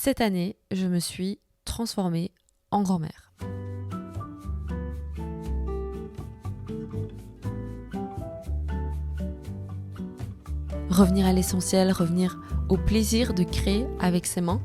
Cette année, je me suis transformée en grand-mère. Revenir à l'essentiel, revenir au plaisir de créer avec ses mains.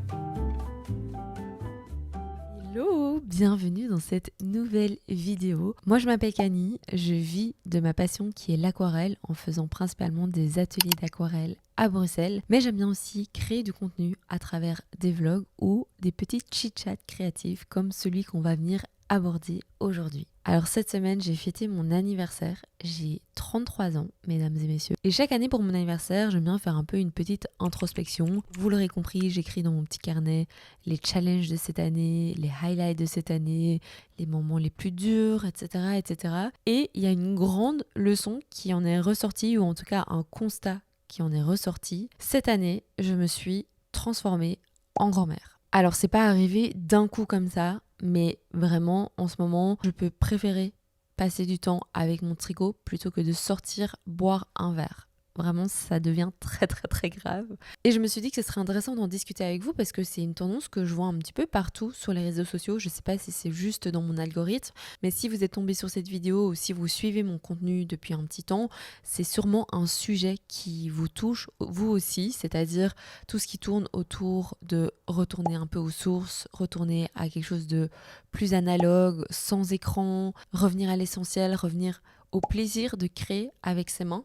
Hello, bienvenue dans cette nouvelle vidéo. Moi je m'appelle Camille, je vis de ma passion qui est l'aquarelle en faisant principalement des ateliers d'aquarelle à Bruxelles. Mais j'aime bien aussi créer du contenu à travers des vlogs ou des petites chit-chats créatifs comme celui qu'on va venir aborder aujourd'hui. Alors cette semaine, j'ai fêté mon anniversaire. J'ai 33 ans, mesdames et messieurs. Et chaque année pour mon anniversaire, j'aime bien faire un peu une petite introspection. Vous l'aurez compris, j'écris dans mon petit carnet les challenges de cette année, les highlights de cette année, les moments les plus durs, etc., etc. Et il y a une grande leçon qui en est ressortie, ou en tout cas un constat qui en est ressorti. Cette année, je me suis transformée en grand-mère. Alors c'est pas arrivé d'un coup comme ça, mais vraiment en ce moment, je peux préférer passer du temps avec mon tricot plutôt que de sortir boire un verre. Vraiment, ça devient très très très grave. Et je me suis dit que ce serait intéressant d'en discuter avec vous parce que c'est une tendance que je vois un petit peu partout sur les réseaux sociaux. Je sais pas si c'est juste dans mon algorithme, mais si vous êtes tombé sur cette vidéo ou si vous suivez mon contenu depuis un petit temps, c'est sûrement un sujet qui vous touche, vous aussi, c'est-à-dire tout ce qui tourne autour de retourner un peu aux sources, retourner à quelque chose de plus analogue, sans écran, revenir à l'essentiel, revenir au plaisir de créer avec ses mains.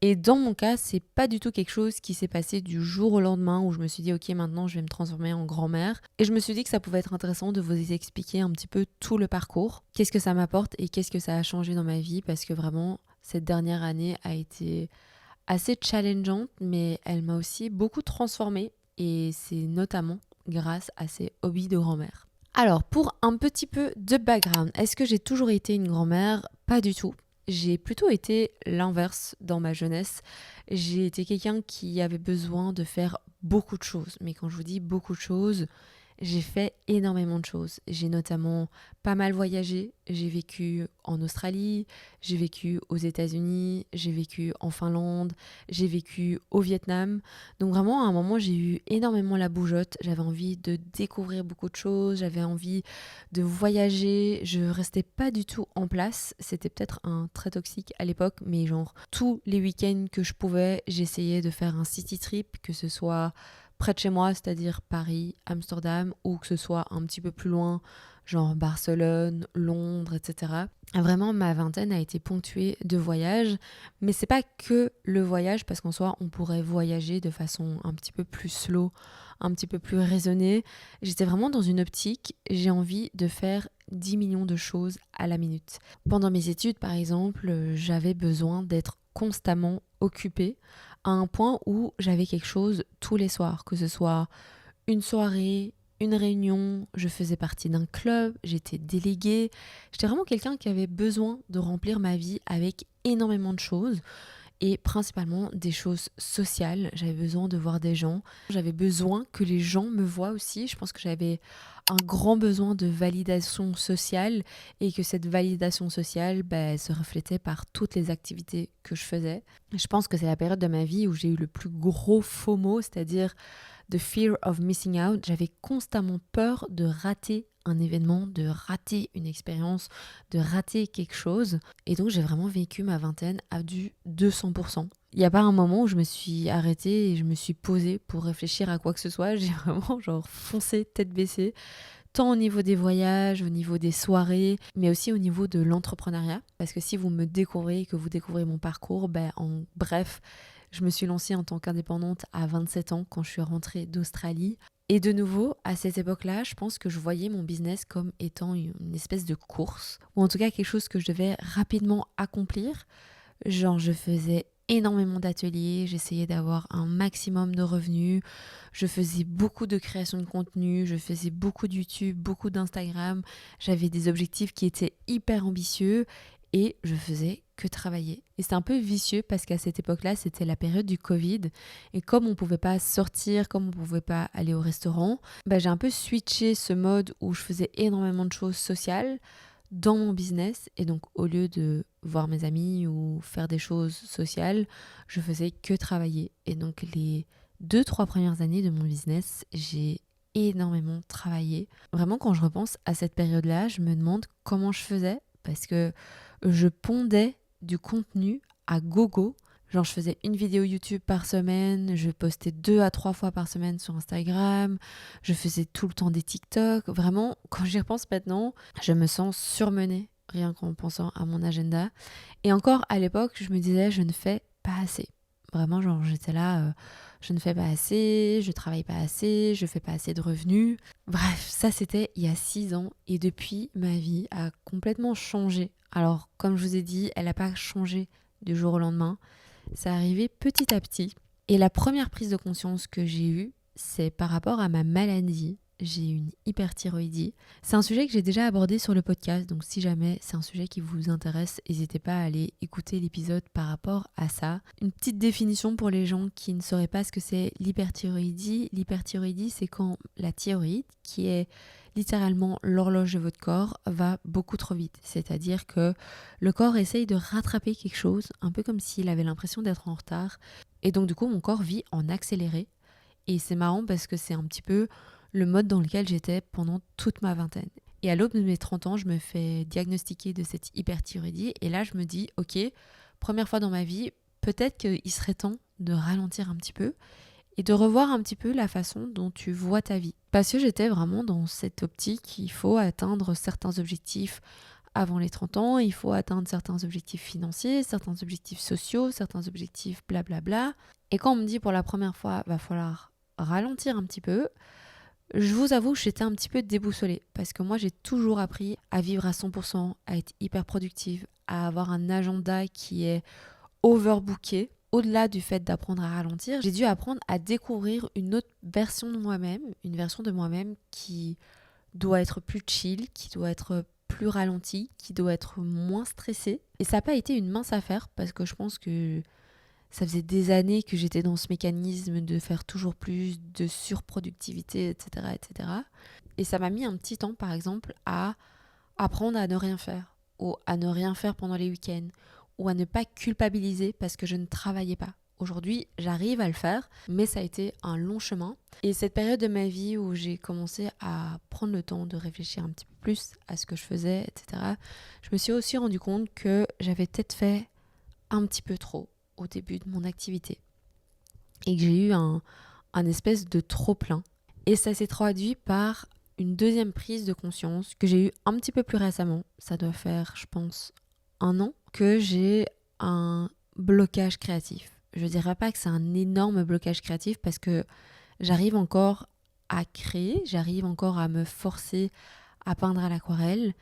Et dans mon cas, c'est pas du tout quelque chose qui s'est passé du jour au lendemain où je me suis dit ok, maintenant je vais me transformer en grand-mère. Et je me suis dit que ça pouvait être intéressant de vous expliquer un petit peu tout le parcours, qu'est-ce que ça m'apporte et qu'est-ce que ça a changé dans ma vie, parce que vraiment cette dernière année a été assez challengeante, mais elle m'a aussi beaucoup transformée et c'est notamment grâce à ces hobbies de grand-mère. Alors pour un petit peu de background, est-ce que j'ai toujours été une grand-mère ? Pas du tout. J'ai plutôt été l'inverse dans ma jeunesse. J'ai été quelqu'un qui avait besoin de faire beaucoup de choses. Mais quand je vous dis beaucoup de choses, j'ai fait énormément de choses. J'ai notamment pas mal voyagé. J'ai vécu en Australie, j'ai vécu aux États-Unis, j'ai vécu en Finlande, j'ai vécu au Vietnam. Donc vraiment, à un moment, j'ai eu énormément la bougeotte. J'avais envie de découvrir beaucoup de choses, j'avais envie de voyager. Je restais pas du tout en place. C'était peut-être un trait toxique à l'époque, mais genre tous les week-ends que je pouvais, j'essayais de faire un city trip, que ce soit près de chez moi, c'est-à-dire Paris, Amsterdam, ou que ce soit un petit peu plus loin, genre Barcelone, Londres, etc. Vraiment, ma vingtaine a été ponctuée de voyages, mais c'est pas que le voyage, parce qu'en soi, on pourrait voyager de façon un petit peu plus slow, un petit peu plus raisonnée. J'étais vraiment dans une optique, j'ai envie de faire 10 millions de choses à la minute. Pendant mes études, par exemple, j'avais besoin d'être constamment occupée à un point où j'avais quelque chose tous les soirs, que ce soit une soirée, une réunion, je faisais partie d'un club, j'étais déléguée. J'étais vraiment quelqu'un qui avait besoin de remplir ma vie avec énormément de choses et principalement des choses sociales. J'avais besoin de voir des gens, j'avais besoin que les gens me voient aussi. Je pense que j'avais un grand besoin de validation sociale et que cette validation sociale se reflétait par toutes les activités que je faisais. Je pense que c'est la période de ma vie où j'ai eu le plus gros FOMO, c'est-à-dire the fear of missing out. J'avais constamment peur de rater un événement, de rater une expérience, de rater quelque chose. Et donc j'ai vraiment vécu ma vingtaine à du 200%. Il n'y a pas un moment où je me suis arrêtée et je me suis posée pour réfléchir à quoi que ce soit. J'ai vraiment foncé tête baissée, tant au niveau des voyages, au niveau des soirées, mais aussi au niveau de l'entrepreneuriat. Parce que si vous me découvrez, que vous découvrez mon parcours, en bref, je me suis lancée en tant qu'indépendante à 27 ans quand je suis rentrée d'Australie. Et de nouveau, à cette époque-là, je pense que je voyais mon business comme étant une espèce de course, ou en tout cas quelque chose que je devais rapidement accomplir. Je faisais énormément d'ateliers, j'essayais d'avoir un maximum de revenus, je faisais beaucoup de création de contenu, je faisais beaucoup de YouTube, beaucoup d'Instagram, j'avais des objectifs qui étaient hyper ambitieux et je faisais que travailler. Et c'est un peu vicieux parce qu'à cette époque-là, c'était la période du Covid et comme on pouvait pas sortir, comme on pouvait pas aller au restaurant, j'ai un peu switché ce mode où je faisais énormément de choses sociales dans mon business et donc au lieu de voir mes amis ou faire des choses sociales, je faisais que travailler. Et donc les 2-3 premières années de mon business, j'ai énormément travaillé. Vraiment, quand je repense à cette période-là, je me demande comment je faisais parce que je pondais du contenu à gogo. Genre, je faisais une vidéo YouTube par semaine, je postais 2 à 3 fois par semaine sur Instagram, je faisais tout le temps des TikTok. Vraiment, quand j'y repense maintenant, je me sens surmenée, rien qu'en pensant à mon agenda. Et encore, à l'époque, je me disais, je ne fais pas assez. Vraiment, genre, j'étais là, je ne fais pas assez, je travaille pas assez, je fais pas assez de revenus. Bref, ça, c'était il y a 6 ans. Et depuis, ma vie a complètement changé. Alors, comme je vous ai dit, elle n'a pas changé du jour au lendemain. Ça arrivait petit à petit. Et la première prise de conscience que j'ai eue, c'est par rapport à ma maladie. J'ai une hyperthyroïdie. C'est un sujet que j'ai déjà abordé sur le podcast, donc si jamais c'est un sujet qui vous intéresse, n'hésitez pas à aller écouter l'épisode par rapport à ça. Une petite définition pour les gens qui ne sauraient pas ce que c'est l'hyperthyroïdie. L'hyperthyroïdie, c'est quand la thyroïde, qui est littéralement l'horloge de votre corps, va beaucoup trop vite. C'est-à-dire que le corps essaye de rattraper quelque chose, un peu comme s'il avait l'impression d'être en retard. Et donc du coup, mon corps vit en accéléré. Et c'est marrant parce que c'est un petit peu le mode dans lequel j'étais pendant toute ma vingtaine. Et à l'aube de mes 30 ans, je me fais diagnostiquer de cette hyperthyroïdie. Et là, je me dis, ok, première fois dans ma vie, peut-être qu'il serait temps de ralentir un petit peu et de revoir un petit peu la façon dont tu vois ta vie. Parce que j'étais vraiment dans cette optique, il faut atteindre certains objectifs avant les 30 ans, il faut atteindre certains objectifs financiers, certains objectifs sociaux, certains objectifs blablabla. Et quand on me dit pour la première fois, va falloir ralentir un petit peu, je vous avoue que j'étais un petit peu déboussolée parce que moi j'ai toujours appris à vivre à 100%, à être hyper productive, à avoir un agenda qui est overbooké. Au-delà du fait d'apprendre à ralentir, j'ai dû apprendre à découvrir une autre version de moi-même, une version de moi-même qui doit être plus chill, qui doit être plus ralentie, qui doit être moins stressée. Et ça n'a pas été une mince affaire parce que je pense que ça faisait des années que j'étais dans ce mécanisme de faire toujours plus, de surproductivité, etc., etc. Et ça m'a mis un petit temps, par exemple, à apprendre à ne rien faire, ou à ne rien faire pendant les week-ends, ou à ne pas culpabiliser parce que je ne travaillais pas. Aujourd'hui, j'arrive à le faire, mais ça a été un long chemin. Et cette période de ma vie où j'ai commencé à prendre le temps de réfléchir un petit peu plus à ce que je faisais, etc., je me suis aussi rendu compte que j'avais peut-être fait un petit peu trop au début de mon activité. Et que j'ai eu un espèce de trop-plein. Et ça s'est traduit par une deuxième prise de conscience que j'ai eue un petit peu plus récemment. Ça doit faire, je pense, 1 an que j'ai un blocage créatif. Je dirais pas que c'est un énorme blocage créatif parce que j'arrive encore à créer, j'arrive encore à me forcer à peindre à l'aquarelle,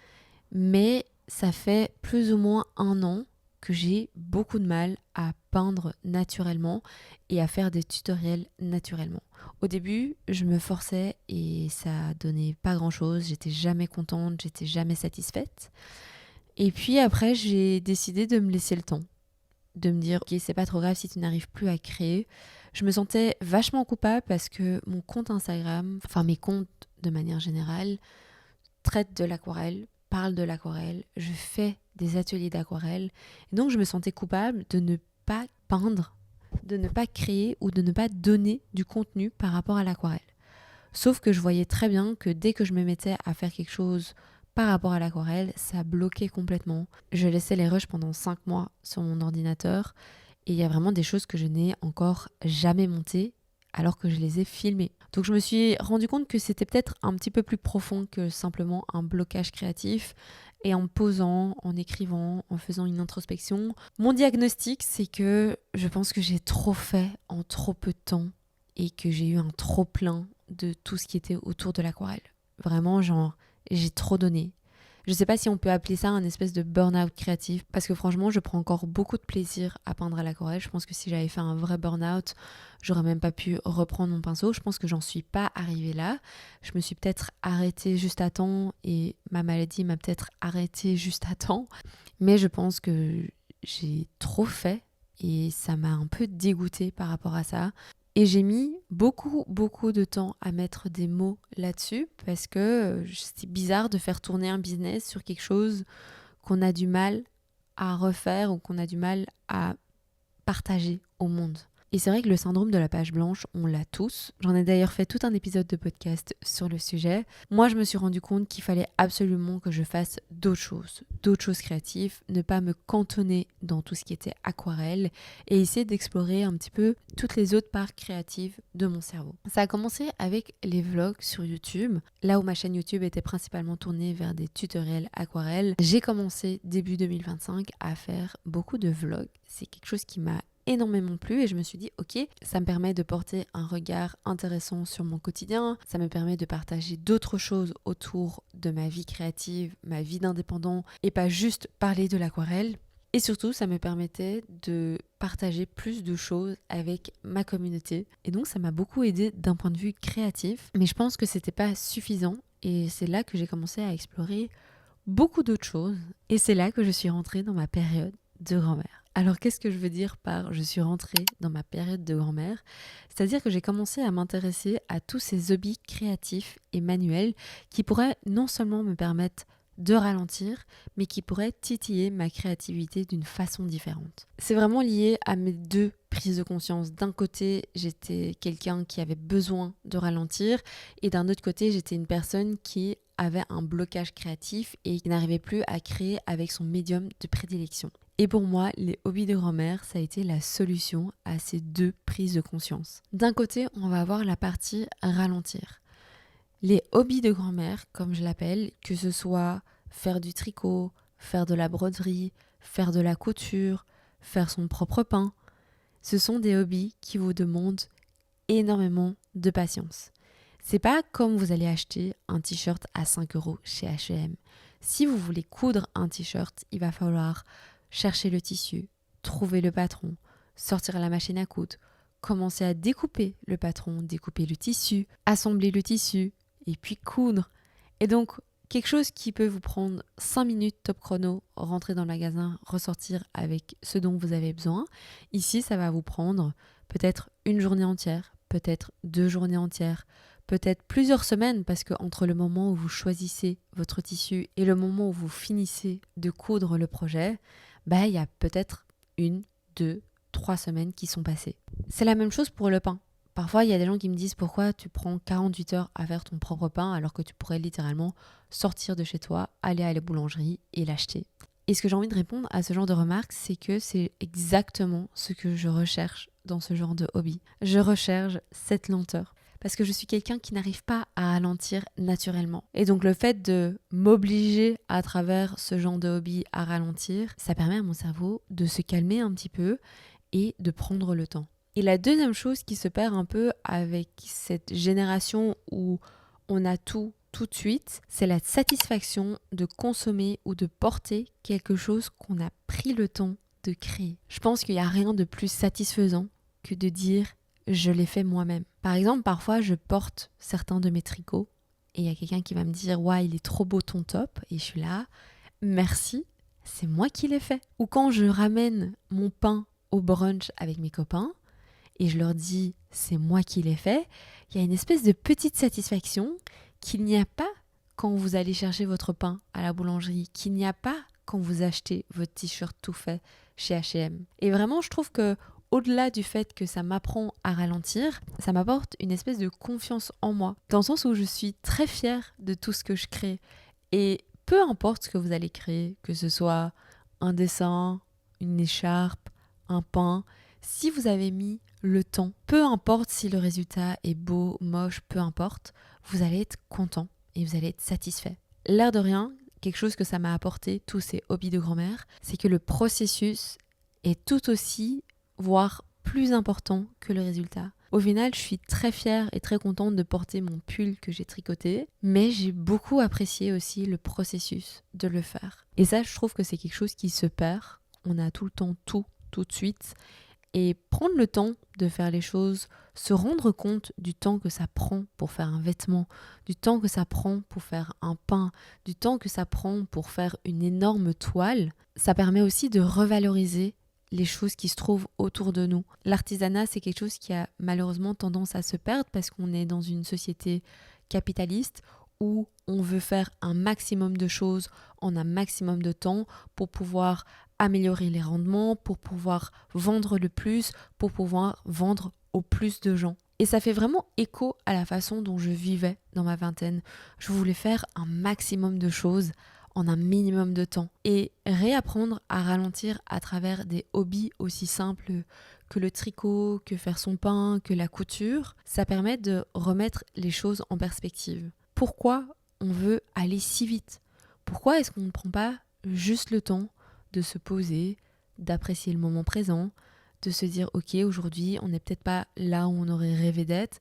mais ça fait plus ou moins 1 an que j'ai beaucoup de mal à peindre naturellement et à faire des tutoriels naturellement. Au début, je me forçais et ça donnait pas grand-chose, j'étais jamais contente, j'étais jamais satisfaite. Et puis après, j'ai décidé de me laisser le temps, de me dire, ok, c'est pas trop grave si tu n'arrives plus à créer. Je me sentais vachement coupable parce que mon compte Instagram, enfin mes comptes de manière générale, traitent de l'aquarelle, parlent de l'aquarelle, je fais des ateliers d'aquarelle. Et donc je me sentais coupable de ne pas peindre, de ne pas créer ou de ne pas donner du contenu par rapport à l'aquarelle. Sauf que je voyais très bien que dès que je me mettais à faire quelque chose par rapport à l'aquarelle, ça bloquait complètement. Je laissais les rushs pendant 5 mois sur mon ordinateur et il y a vraiment des choses que je n'ai encore jamais montées alors que je les ai filmées. Donc je me suis rendu compte que c'était peut-être un petit peu plus profond que simplement un blocage créatif. Et en me posant, en écrivant, en faisant une introspection, mon diagnostic, c'est que je pense que j'ai trop fait en trop peu de temps et que j'ai eu un trop plein de tout ce qui était autour de l'aquarelle. Vraiment, genre, j'ai trop donné. Je sais pas si on peut appeler ça un espèce de burn-out créatif, parce que franchement, je prends encore beaucoup de plaisir à peindre à l'aquarelle. Je pense que si j'avais fait un vrai burn-out, j'aurais même pas pu reprendre mon pinceau. Je pense que j'en suis pas arrivée là. Je me suis peut-être arrêtée juste à temps et ma maladie m'a peut-être arrêtée juste à temps. Mais je pense que j'ai trop fait et ça m'a un peu dégoûtée par rapport à ça. Et j'ai mis beaucoup de temps à mettre des mots là-dessus parce que c'est bizarre de faire tourner un business sur quelque chose qu'on a du mal à refaire ou qu'on a du mal à partager au monde. Et c'est vrai que le syndrome de la page blanche, on l'a tous. J'en ai d'ailleurs fait tout un épisode de podcast sur le sujet. Moi, je me suis rendu compte qu'il fallait absolument que je fasse d'autres choses créatives, ne pas me cantonner dans tout ce qui était aquarelle et essayer d'explorer un petit peu toutes les autres parts créatives de mon cerveau. Ça a commencé avec les vlogs sur YouTube, là où ma chaîne YouTube était principalement tournée vers des tutoriels aquarelle. J'ai commencé début 2025 à faire beaucoup de vlogs. C'est quelque chose qui m'a énormément plu et je me suis dit ok, ça me permet de porter un regard intéressant sur mon quotidien, ça me permet de partager d'autres choses autour de ma vie créative, ma vie d'indépendant et pas juste parler de l'aquarelle. Et surtout, ça me permettait de partager plus de choses avec ma communauté. Et donc, ça m'a beaucoup aidé d'un point de vue créatif. Mais je pense que c'était pas suffisant. Et c'est là que j'ai commencé à explorer beaucoup d'autres choses. Et c'est là que je suis rentrée dans ma période de grand-mère. Alors, qu'est-ce que je veux dire par je suis rentrée dans ma période de grand-mère ? C'est-à-dire que j'ai commencé à m'intéresser à tous ces hobbies créatifs et manuels qui pourraient non seulement me permettre de ralentir, mais qui pourrait titiller ma créativité d'une façon différente. C'est vraiment lié à mes deux prises de conscience. D'un côté, j'étais quelqu'un qui avait besoin de ralentir, et d'un autre côté, j'étais une personne qui avait un blocage créatif et qui n'arrivait plus à créer avec son médium de prédilection. Et pour moi, les hobbies de grand-mère, ça a été la solution à ces deux prises de conscience. D'un côté, on va avoir la partie ralentir. Les hobbies de grand-mère, comme je l'appelle, que ce soit faire du tricot, faire de la broderie, faire de la couture, faire son propre pain, ce sont des hobbies qui vous demandent énormément de patience. C'est pas comme vous allez acheter un t-shirt à 5 € chez H&M. Si vous voulez coudre un t-shirt, il va falloir chercher le tissu, trouver le patron, sortir la machine à coudre, commencer à découper le patron, découper le tissu, assembler le tissu, et puis coudre. Et donc, quelque chose qui peut vous prendre 5 minutes top chrono, rentrer dans le magasin, ressortir avec ce dont vous avez besoin. Ici, ça va vous prendre peut-être une journée entière, peut-être 2 journées entières, peut-être plusieurs semaines, parce que entre le moment où vous choisissez votre tissu et le moment où vous finissez de coudre le projet, il y a peut-être 1, 2, 3 semaines qui sont passées. C'est la même chose pour le pain. Parfois, il y a des gens qui me disent pourquoi tu prends 48 heures à faire ton propre pain alors que tu pourrais littéralement sortir de chez toi, aller à la boulangerie et l'acheter. Et ce que j'ai envie de répondre à ce genre de remarques, c'est que c'est exactement ce que je recherche dans ce genre de hobby. Je recherche cette lenteur parce que je suis quelqu'un qui n'arrive pas à ralentir naturellement. Et donc le fait de m'obliger à travers ce genre de hobby à ralentir, ça permet à mon cerveau de se calmer un petit peu et de prendre le temps. Et la deuxième chose qui se perd un peu avec cette génération où on a tout de suite, c'est la satisfaction de consommer ou de porter quelque chose qu'on a pris le temps de créer. Je pense qu'il n'y a rien de plus satisfaisant que de dire « je l'ai fait moi-même ». Par exemple, parfois je porte certains de mes tricots et il y a quelqu'un qui va me dire « ouais, il est trop beau ton top » et je suis là « merci, c'est moi qui l'ai fait ». Ou quand je ramène mon pain au brunch avec mes copains, et je leur dis c'est moi qui l'ai fait, il y a une espèce de petite satisfaction qu'il n'y a pas quand vous allez chercher votre pain à la boulangerie, qu'il n'y a pas quand vous achetez votre t-shirt tout fait chez H&M. Et vraiment, je trouve que au-delà du fait que ça m'apprend à ralentir, ça m'apporte une espèce de confiance en moi, dans le sens où je suis très fière de tout ce que je crée. Et peu importe ce que vous allez créer, que ce soit un dessin, une écharpe, un pain, si vous avez mis le temps, peu importe si le résultat est beau, moche, peu importe, vous allez être content et vous allez être satisfait. L'air de rien, quelque chose que ça m'a apporté, tous ces hobbies de grand-mère, c'est que le processus est tout aussi, voire plus important que le résultat. Au final, je suis très fière et très contente de porter mon pull que j'ai tricoté, mais j'ai beaucoup apprécié aussi le processus de le faire. Et ça, je trouve que c'est quelque chose qui se perd. On a tout le temps tout de suite. Et prendre le temps de faire les choses, se rendre compte du temps que ça prend pour faire un vêtement, du temps que ça prend pour faire un pain, du temps que ça prend pour faire une énorme toile, ça permet aussi de revaloriser les choses qui se trouvent autour de nous. L'artisanat, c'est quelque chose qui a malheureusement tendance à se perdre parce qu'on est dans une société capitaliste où on veut faire un maximum de choses en un maximum de temps pour pouvoir améliorer les rendements, pour pouvoir vendre le plus, pour pouvoir vendre au plus de gens. Et ça fait vraiment écho à la façon dont je vivais dans ma vingtaine. Je voulais faire un maximum de choses en un minimum de temps et réapprendre à ralentir à travers des hobbies aussi simples que le tricot, que faire son pain, que la couture. Ça permet de remettre les choses en perspective. Pourquoi on veut aller si vite ? Pourquoi est-ce qu'on ne prend pas juste le temps de se poser, d'apprécier le moment présent, de se dire ok, aujourd'hui on n'est peut-être pas là où on aurait rêvé d'être,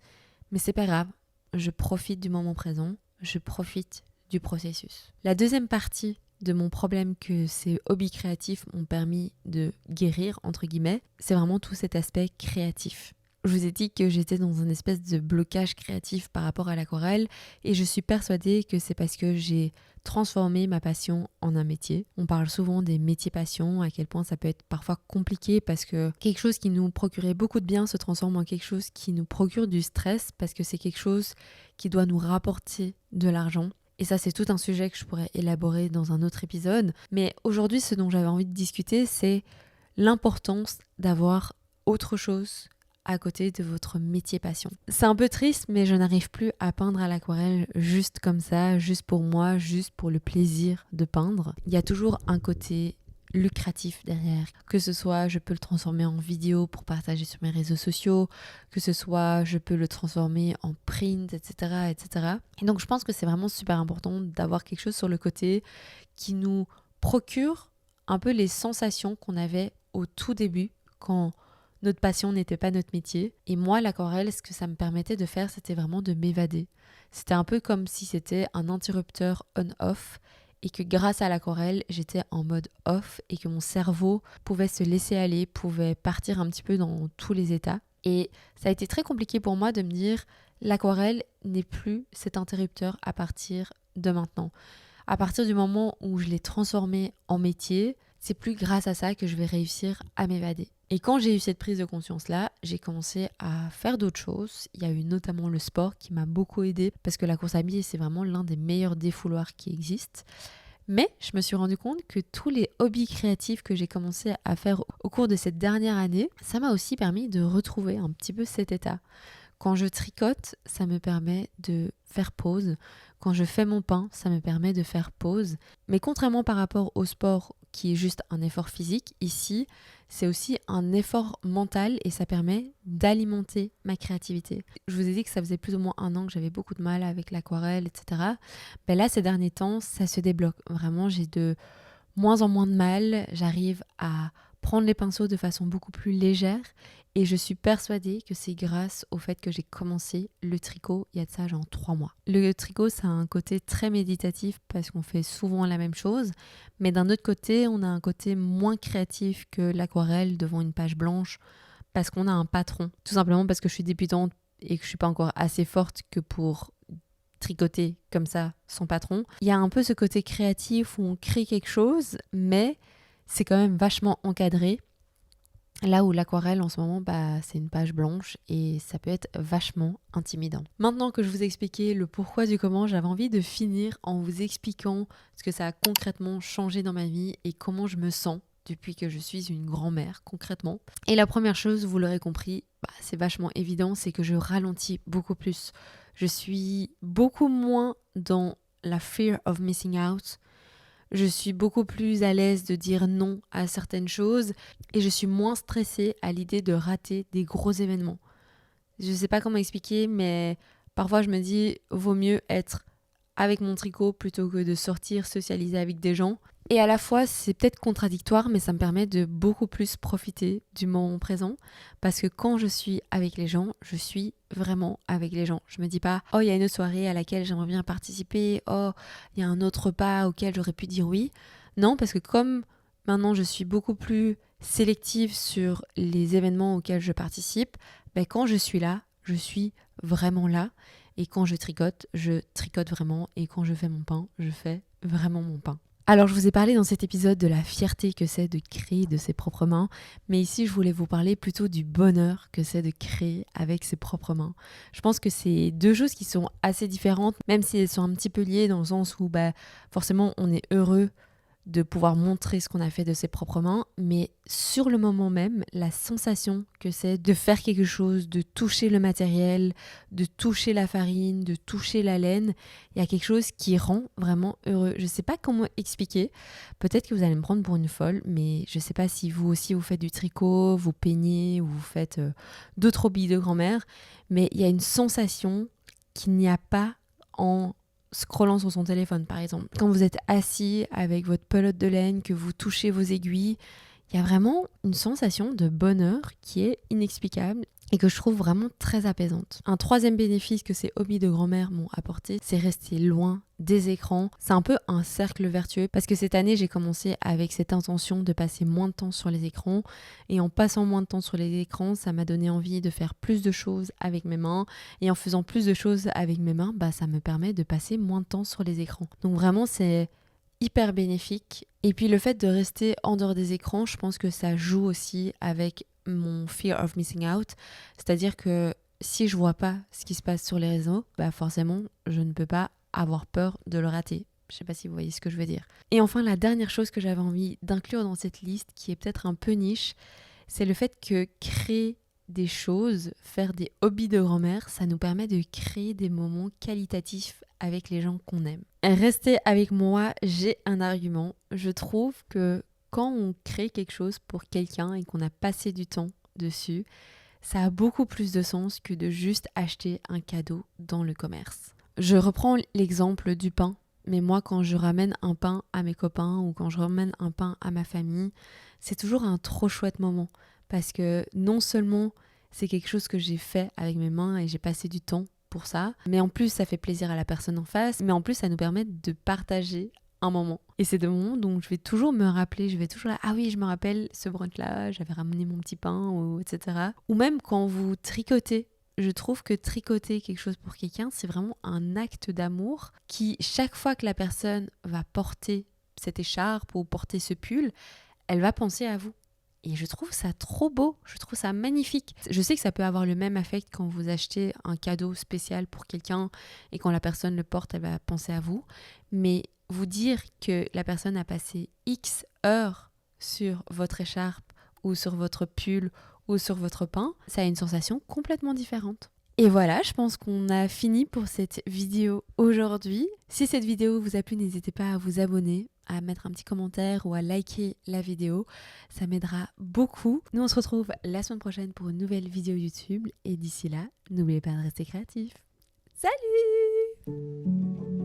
mais c'est pas grave, je profite du moment présent, je profite du processus. La deuxième partie de mon problème que ces hobbies créatifs m'ont permis de guérir, entre guillemets, c'est vraiment tout cet aspect créatif. Je vous ai dit que j'étais dans une espèce de blocage créatif par rapport à l'aquarelle et je suis persuadée que c'est parce que j'ai transformé ma passion en un métier. On parle souvent des métiers passion, à quel point ça peut être parfois compliqué parce que quelque chose qui nous procurait beaucoup de bien se transforme en quelque chose qui nous procure du stress parce que c'est quelque chose qui doit nous rapporter de l'argent. Et ça, c'est tout un sujet que je pourrais élaborer dans un autre épisode. Mais aujourd'hui, ce dont j'avais envie de discuter, c'est l'importance d'avoir autre chose à côté de votre métier passion. C'est un peu triste, mais je n'arrive plus à peindre à l'aquarelle juste comme ça, juste pour moi, juste pour le plaisir de peindre. Il y a toujours un côté lucratif derrière, que ce soit je peux le transformer en vidéo pour partager sur mes réseaux sociaux, que ce soit je peux le transformer en print, etc., etc. Et donc je pense que c'est vraiment super important d'avoir quelque chose sur le côté qui nous procure un peu les sensations qu'on avait au tout début quand notre passion n'était pas notre métier. Et moi, l'aquarelle, ce que ça me permettait de faire, c'était vraiment de m'évader. C'était un peu comme si c'était un interrupteur on-off et que grâce à l'aquarelle, j'étais en mode off et que mon cerveau pouvait se laisser aller, pouvait partir un petit peu dans tous les états. Et ça a été très compliqué pour moi de me dire l'aquarelle n'est plus cet interrupteur à partir de maintenant. À partir du moment où je l'ai transformé en métier, c'est plus grâce à ça que je vais réussir à m'évader. Et quand j'ai eu cette prise de conscience-là, j'ai commencé à faire d'autres choses. Il y a eu notamment le sport qui m'a beaucoup aidée parce que la course à pied, c'est vraiment l'un des meilleurs défouloirs qui existent. Mais je me suis rendu compte que tous les hobbies créatifs que j'ai commencé à faire au cours de cette dernière année, ça m'a aussi permis de retrouver un petit peu cet état. Quand je tricote, ça me permet de faire pause. Quand je fais mon pain, ça me permet de faire pause. Mais contrairement par rapport au sport, qui est juste un effort physique, ici, c'est aussi un effort mental et ça permet d'alimenter ma créativité. Je vous ai dit que ça faisait plus ou moins 1 an que j'avais beaucoup de mal avec l'aquarelle, etc. Ben là, ces derniers temps, ça se débloque. Vraiment, j'ai de moins en moins de mal. J'arrive à prendre les pinceaux de façon beaucoup plus légère et je suis persuadée que c'est grâce au fait que j'ai commencé le tricot il y a de ça genre 3 mois. Le tricot, ça a un côté très méditatif parce qu'on fait souvent la même chose, mais d'un autre côté, on a un côté moins créatif que l'aquarelle devant une page blanche parce qu'on a un patron. Tout simplement parce que je suis débutante et que je suis pas encore assez forte que pour tricoter comme ça sans patron. Il y a un peu ce côté créatif où on crée quelque chose, mais c'est quand même vachement encadré. Là où l'aquarelle en ce moment, c'est une page blanche et ça peut être vachement intimidant. Maintenant que je vous ai expliqué le pourquoi du comment, j'avais envie de finir en vous expliquant ce que ça a concrètement changé dans ma vie et comment je me sens depuis que je suis une grand-mère concrètement. Et la première chose, vous l'aurez compris, c'est vachement évident, c'est que je ralentis beaucoup plus. Je suis beaucoup moins dans la fear of missing out. Je suis beaucoup plus à l'aise de dire non à certaines choses et je suis moins stressée à l'idée de rater des gros événements. Je ne sais pas comment expliquer, mais parfois je me dis vaut mieux être avec mon tricot plutôt que de sortir, socialiser avec des gens. Et à la fois, c'est peut-être contradictoire, mais ça me permet de beaucoup plus profiter du moment présent. Parce que quand je suis avec les gens, je suis vraiment avec les gens. Je me dis pas, oh, il y a une autre soirée à laquelle j'aimerais bien participer. Oh, il y a un autre repas auquel j'aurais pu dire oui. Non, parce que comme maintenant je suis beaucoup plus sélective sur les événements auxquels je participe, quand je suis là, je suis vraiment là. Et quand je tricote vraiment. Et quand je fais mon pain, je fais vraiment mon pain. Alors je vous ai parlé dans cet épisode de la fierté que c'est de créer de ses propres mains, mais ici je voulais vous parler plutôt du bonheur que c'est de créer avec ses propres mains. Je pense que c'est deux choses qui sont assez différentes, même si elles sont un petit peu liées dans le sens où forcément on est heureux de pouvoir montrer ce qu'on a fait de ses propres mains, mais sur le moment même, la sensation que c'est de faire quelque chose, de toucher le matériel, de toucher la farine, de toucher la laine, il y a quelque chose qui rend vraiment heureux. Je ne sais pas comment expliquer, peut-être que vous allez me prendre pour une folle, mais je ne sais pas si vous aussi vous faites du tricot, vous peignez ou vous faites d'autres hobbies de grand-mère, mais il y a une sensation qu'il n'y a pas en scrollant sur son téléphone par exemple. Quand vous êtes assis avec votre pelote de laine, que vous touchez vos aiguilles, il y a vraiment une sensation de bonheur qui est inexplicable et que je trouve vraiment très apaisante. Un troisième bénéfice que ces hobbies de grand-mère m'ont apporté, c'est rester loin des écrans. C'est un peu un cercle vertueux parce que cette année, j'ai commencé avec cette intention de passer moins de temps sur les écrans et en passant moins de temps sur les écrans, ça m'a donné envie de faire plus de choses avec mes mains et en faisant plus de choses avec mes mains, ça me permet de passer moins de temps sur les écrans. Donc vraiment, c'est hyper bénéfique. Et puis le fait de rester en dehors des écrans, je pense que ça joue aussi avec mon fear of missing out, c'est-à-dire que si je vois pas ce qui se passe sur les réseaux, forcément je ne peux pas avoir peur de le rater. Je sais pas si vous voyez ce que je veux dire. Et enfin, la dernière chose que j'avais envie d'inclure dans cette liste, qui est peut-être un peu niche, c'est le fait que créer des choses, faire des hobbies de grand-mère, ça nous permet de créer des moments qualitatifs avec les gens qu'on aime. Restez avec moi, j'ai un argument. Je trouve que quand on crée quelque chose pour quelqu'un et qu'on a passé du temps dessus, ça a beaucoup plus de sens que de juste acheter un cadeau dans le commerce. Je reprends l'exemple du pain, mais moi quand je ramène un pain à mes copains ou quand je ramène un pain à ma famille, c'est toujours un trop chouette moment parce que non seulement c'est quelque chose que j'ai fait avec mes mains et j'ai passé du temps pour ça, mais en plus ça fait plaisir à la personne en face, mais en plus ça nous permet de partager un moment. Et c'est des moments dont je vais toujours me rappeler, je vais toujours là, ah oui, je me rappelle ce brunch-là, j'avais ramené mon petit pain, ou etc. Ou même quand vous tricotez, je trouve que tricoter quelque chose pour quelqu'un, c'est vraiment un acte d'amour qui, chaque fois que la personne va porter cette écharpe ou porter ce pull, elle va penser à vous. Et je trouve ça trop beau, je trouve ça magnifique. Je sais que ça peut avoir le même affect quand vous achetez un cadeau spécial pour quelqu'un et quand la personne le porte, elle va penser à vous. Mais vous dire que la personne a passé X heures sur votre écharpe ou sur votre pull ou sur votre pain, ça a une sensation complètement différente. Et voilà, je pense qu'on a fini pour cette vidéo aujourd'hui. Si cette vidéo vous a plu, n'hésitez pas à vous abonner, à mettre un petit commentaire ou à liker la vidéo. Ça m'aidera beaucoup. Nous, on se retrouve la semaine prochaine pour une nouvelle vidéo YouTube. Et d'ici là, n'oubliez pas de rester créatif. Salut!